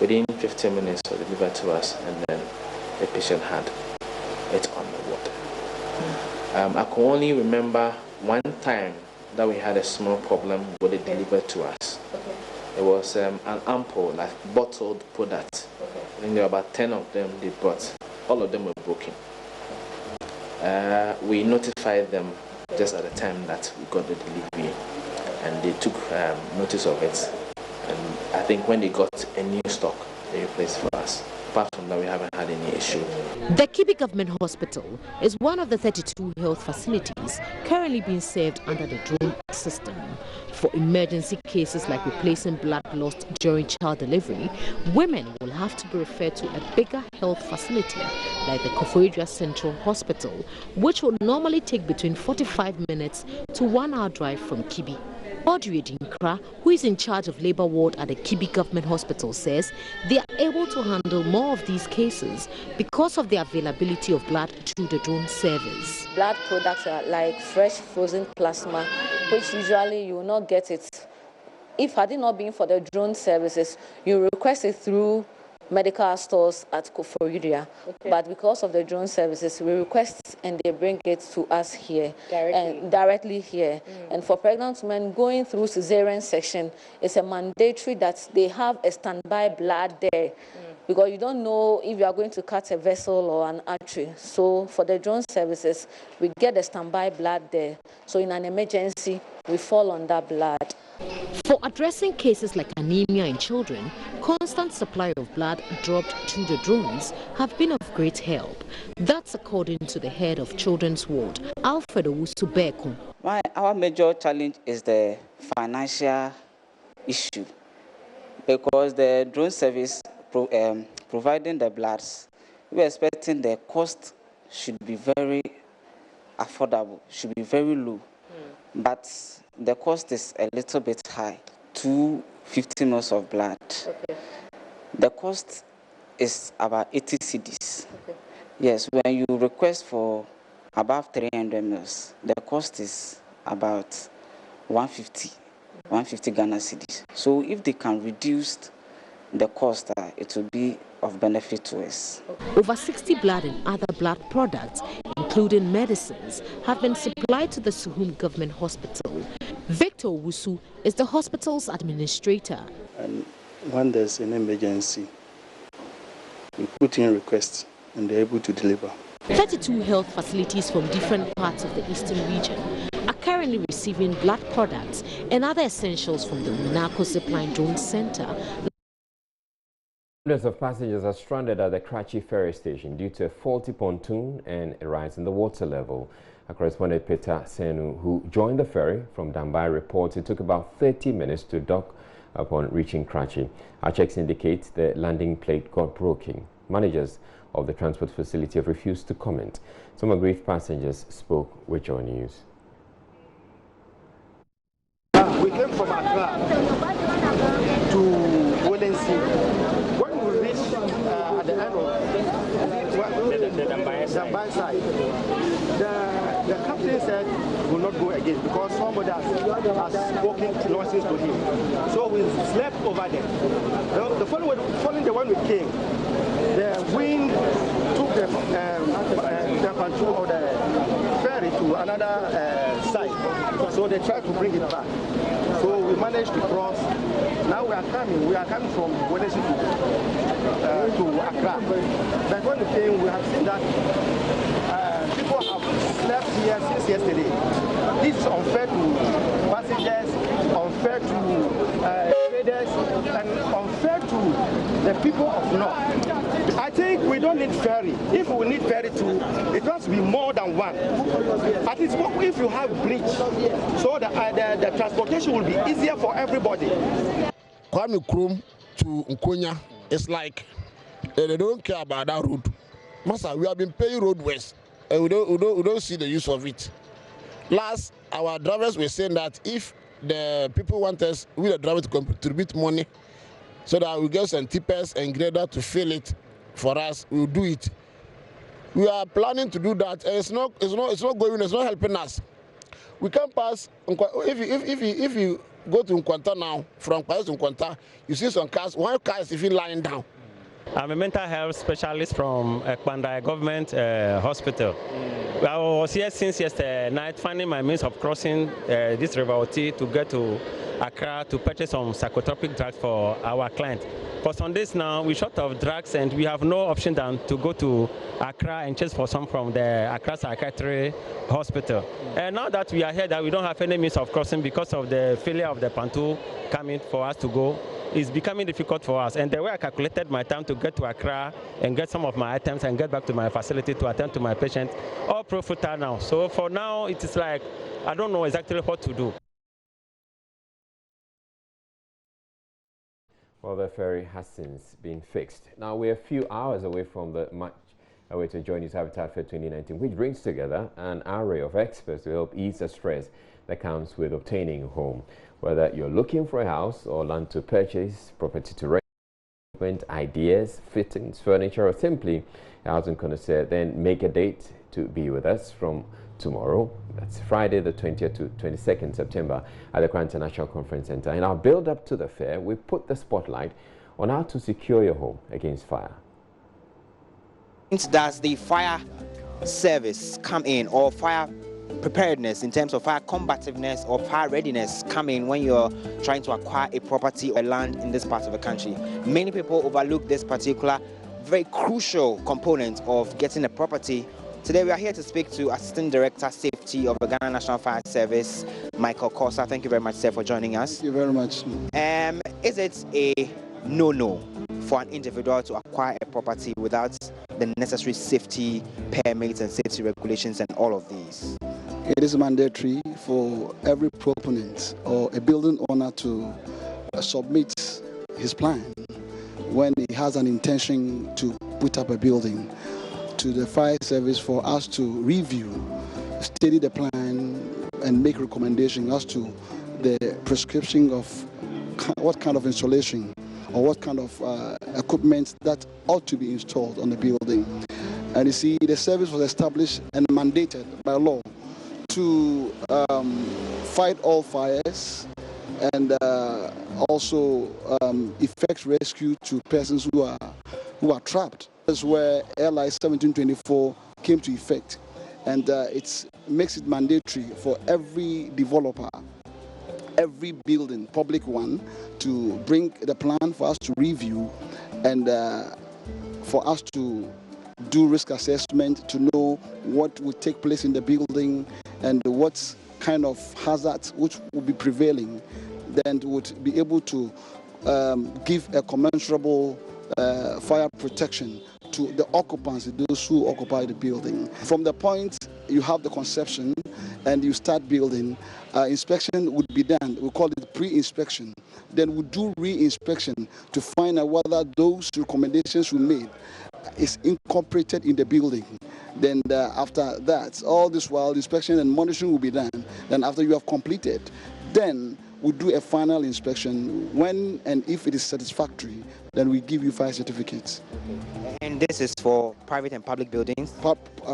[SPEAKER 19] Within 15 minutes, it was delivered to us, and then the patient had it on the ward. I can only remember one time that we had a small problem with it delivered to us. Okay. It was an ample, like bottled product. Okay. And there were about 10 of them they brought. All of them were broken. We notified them just at the time that we got the delivery, and they took notice of it. And I think when they got a new stock, they replaced for us. Apart from that, we haven't had any issue.
[SPEAKER 17] The Kibi Government Hospital is one of the 32 health facilities currently being served under the drone system. For emergency cases like replacing blood lost during child delivery, women will have to be referred to a bigger health facility like the Takoradi Central Hospital, which will normally take between 45 minutes to 1 hour drive from Kibi. Audrey Dinkra, who is in charge of labor ward at the Kibi Government Hospital, says they are able to handle more of these cases because of the availability of blood through the drone service.
[SPEAKER 20] Blood products are like fresh frozen plasma, which usually you will not get it. If had it not been for the drone services, you request it through medical stores at Takoradi. Okay. But because of the drone services, we request and they bring it to us here, directly here. And for pregnant women going through cesarean section, it's a mandatory that they have a standby blood there. Because you don't know if you are going to cut a vessel or an artery. So for the drone services, we get the standby blood there. So in an emergency, we fall on that blood.
[SPEAKER 17] For addressing cases like anemia in children, constant supply of blood dropped through the drones have been of great help. That's according to the head of Children's Ward, Alfred Owusu-Beku.
[SPEAKER 21] Our major challenge is the financial issue, because the drone service providing the bloods, we're expecting the cost should be very affordable, should be very low. But the cost is a little bit high, 250 ml of blood. Okay. The cost is about 80 cedis. Okay. Yes, when you request for above 300 ml, the cost is about 150 Ghana cedis. So if they can reduce the cost, it will be of benefit to us.
[SPEAKER 17] Over 60 blood and other blood products, including medicines, have been supplied to the Suhum Government Hospital. Victor Owusu is the hospital's administrator.
[SPEAKER 22] And when there's an emergency, we put in requests and they're able to deliver.
[SPEAKER 17] 32 health facilities from different parts of the eastern region are currently receiving blood products and other essentials from the Winako Zipline Drone Center.
[SPEAKER 1] Hundreds of passengers are stranded at the Karachi ferry station due to a faulty pontoon and a rise in the water level. Our correspondent Peter Senu, who joined the ferry from Dambai, reports it took about 30 minutes to dock upon reaching Karachi. Our checks indicate the landing plate got broken. Managers of the transport facility have refused to comment. Some aggrieved passengers spoke with Joynews.
[SPEAKER 6] We came from Accra to Wellington. When we reached at the end of the Dambai side, the captain said we will not go again because somebody has spoken nonsense to him. So we slept over there. The following day when we came, the wind took the control of the ferry to another side. So they tried to bring it back. So we managed to cross. Now we are coming from Wellington to Accra. But when we came, we have seen that people have slept here since yesterday. This is unfair to passengers, unfair to traders, and unfair to the people of North. I think we don't need ferry. If we need ferry too, it must be more than one. At least if you have bridge, so the transportation will be easier for everybody.
[SPEAKER 8] Kwame Krum to Nkonya, it's like they don't care about that road. Master, we have been paying roadways and we don't see the use of it. Last, our drivers were saying that if the people want us, we the drivers to contribute money so that we get some tippers and grader to fill it for us, we'll do it. We are planning to do that. It's not going, it's not helping us. We can pass if you go to Nkwanta now, from Kwanta to Nkwanta, you see some cars, one car is even lying down.
[SPEAKER 23] I'm a mental health specialist from Kwanda Government Hospital. I was here since yesterday night, finding my means of crossing this river Oti to get to Accra to purchase some psychotropic drugs for our client. For some days now, we're short of drugs and we have no option than to go to Accra and chase for some from the Accra Psychiatry Hospital. And now that we are here, that we don't have any means of crossing because of the failure of the pontoon coming for us to go, it's becoming difficult for us. And the way I calculated my time to get to Accra and get some of my items and get back to my facility to attend to my patient, all pro futile now. So for now, it is like, I don't know exactly what to do.
[SPEAKER 1] Well, the ferry has since been fixed. Now, we're a few hours away from the much awaited Joynews Habitat Fair 2019, which brings together an array of experts to help ease the stress that comes with obtaining a home. Whether you're looking for a house or land to purchase, property to rent, ideas, fittings, furniture, or simply a housing connoisseur, then make a date to be with us from tomorrow. That's Friday the 20th to 22nd September at the Accra International Conference Center. In our build up to the fair, we put the spotlight on how to secure your home against fire.
[SPEAKER 7] Does the fire service come in, or fire preparedness in terms of fire combativeness or fire readiness come in when you're trying to acquire a property or land in this part of the country? Many people overlook this particular very crucial component of getting a property. Today we are here to speak to Assistant Director Safety of the Ghana National Fire Service, Michael Kosa. Thank you very much, sir, for joining us.
[SPEAKER 24] Thank you very much.
[SPEAKER 7] Is it a no-no for an individual to acquire a property without the necessary safety permits and safety regulations and all of these?
[SPEAKER 24] It is mandatory for every proponent or a building owner to submit his plan when he has an intention to put up a building to the fire service for us to review, study the plan and make recommendations as to the prescription of what kind of installation or what kind of equipment that ought to be installed on the building. And you see, the service was established and mandated by law to fight all fires and also effect rescue to persons who are trapped. That's where LI 1724 came to effect, and it makes it mandatory for every developer, every building, public one, to bring the plan for us to review and for us to do risk assessment to know what will take place in the building and what kind of hazards which will be prevailing, then would be able to give a commensurable fire protection to the occupants, those who occupy the building. From the point you have the conception and you start building, inspection would be done. We call it pre-inspection. Then we do re-inspection to find out whether those recommendations we made is incorporated in the building. Then after that, all this while inspection and monitoring will be done. Then after you have completed, then we do a final inspection. When and if it is satisfactory, then we give you fire certificates.
[SPEAKER 7] And this is for private and public buildings?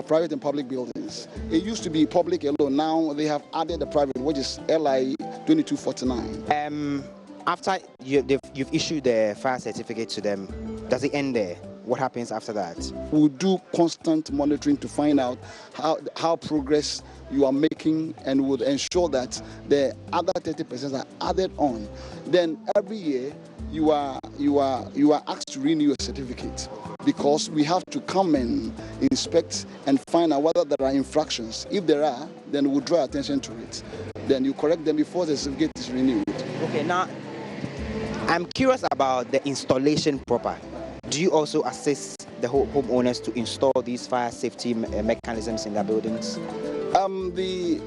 [SPEAKER 24] Private and public buildings. It used to be public alone. Now they have added the private, which is LI 2249.
[SPEAKER 7] After you've issued the fire certificate to them, does it end there? What happens after that?
[SPEAKER 24] We'll do constant monitoring to find out how progress you are making, and would ensure that the other 30% are added on. Then every year you are asked to renew your certificate, because we have to come and inspect and find out whether there are infractions. If there are, then we'll draw attention to it. Then you correct them before the certificate is renewed.
[SPEAKER 7] Okay, now I'm curious about the installation proper. Do you also assist the homeowners to install these fire safety mechanisms in their buildings?
[SPEAKER 24] The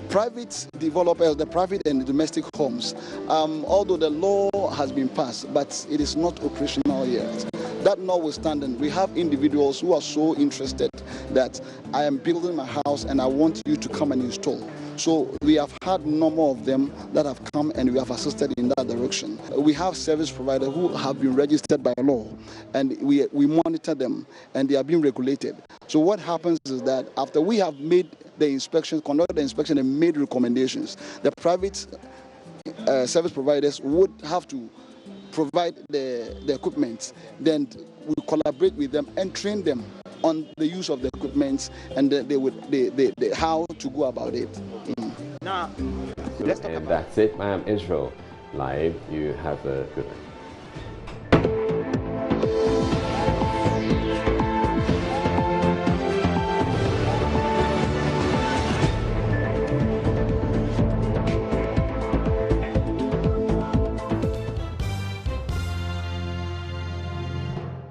[SPEAKER 24] private developers, the private and domestic homes, although the law has been passed, but it is not operational yet. That notwithstanding, we have individuals who are so interested that I am building my house and I want you to come and install. So we have had a number of them that have come and we have assisted in that direction. We have service providers who have been registered by law, and we monitor them, and they are being regulated. So what happens is that after we have made the inspection, conducted the inspection and made recommendations, the private service providers would have to provide the equipment. Then we collaborate with them and train them on the use of the equipment, and how to go about it.
[SPEAKER 7] Now,
[SPEAKER 1] let's talk about. That's it. I am Israel Live. You have a good night.